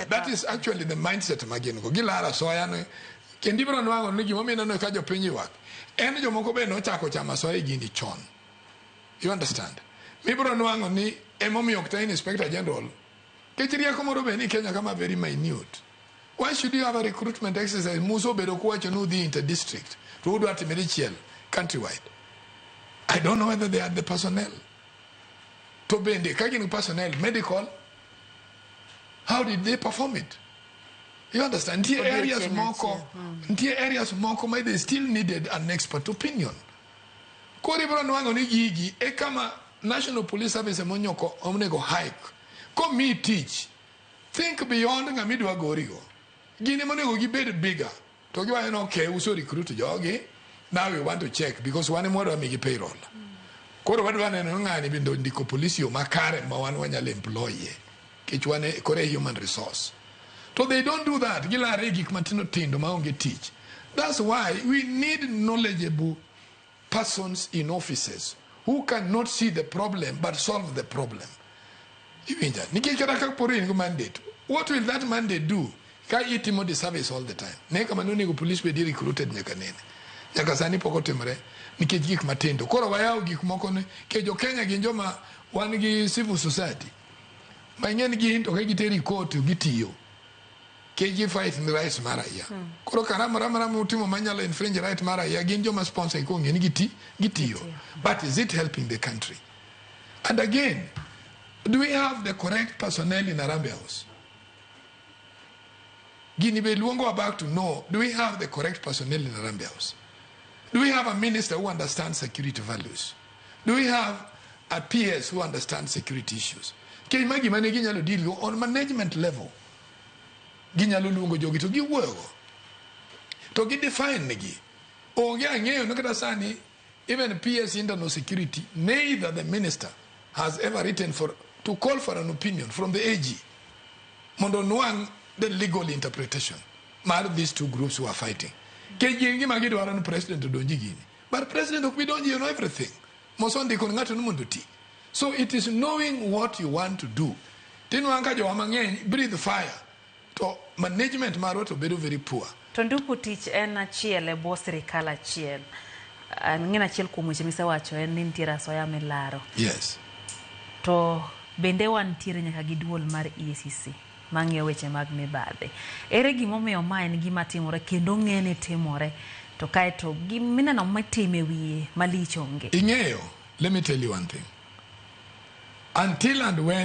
That is actually the mindset magin go gilara soya no kendi bro nwango ni gimo mina no ka jo piny wak en jo moko be no chako chama soya gindi chon. You understand? Mi bro nwango ni emomi okta inspector general kechiria komoro be ni Kenya kama very minute. Why should you have a recruitment exercise muso be do kuacho no the inter district to do at medical countrywide? I don't know whether they had the personnel to be in the kagin personnel medical. How did they perform it? You understand? The areas more they still needed an expert opinion. Kori bro nwango ni gigi e kama National Police Service monyoko omnego hike. Come me teach. Think beyond ngamidu agorigo. Gini monego give bigger. To give an okay, we so recruit jogi. Now we want to check because one more to make payroll. Koro wadwane ngani bindo ndiko police yo makare mawan wanyale employee. Kichwane kore human resource. So they don't do that. Gila regi kmatino tindo maonge teach. That's why we need knowledgeable persons in offices who cannot see the problem but solve the problem. What will that mandate do? Ka itimo the service all the time. Neka manuni go police be recruited nyakanene. Nyakasani poko temre nikech gik matindo. Koro wayao gik moko ne ke jo Kenya gi joma wan gi civil society. Manyen gi to ka giteri court gitiyo. Ke gi fight in the rights maraya. Koro karama utimo manyalo infringe right maraya gi joma sponsor ko ngeni gitiyo. But is it helping the country? And again, do we have the correct personnel in Harambee House? Guinea Luongo are back to know, do we have the correct personnel in Harambee House? Do we have a minister who understands security values? Do we have a PS who understands security issues? On management level, Ginyalo Luongo jogi to give work. To get define negi. Oh yeah, even PS internal security, neither the minister has ever written to call for an opinion from the AG. Mondo Nwang, the legal interpretation. These two groups who are fighting. President but President we don't know everything. So it is knowing what you want to do. Breathe fire. To management to be very poor. Nduku teach en achiel e bwo sirikal achiel. Ngina achiel kuom weche misewacho en ni nitiere asoya milaro. Yes. To bende wantiere nyaka gi duol mar EACC mang'iyo weche mag mibadhi. Ere gimomiyo ma en gima timore kendo ng'ene timore to kaeto gimineno matime wiye malich onge. Ing'eyo, let me tell you one thing. Until and when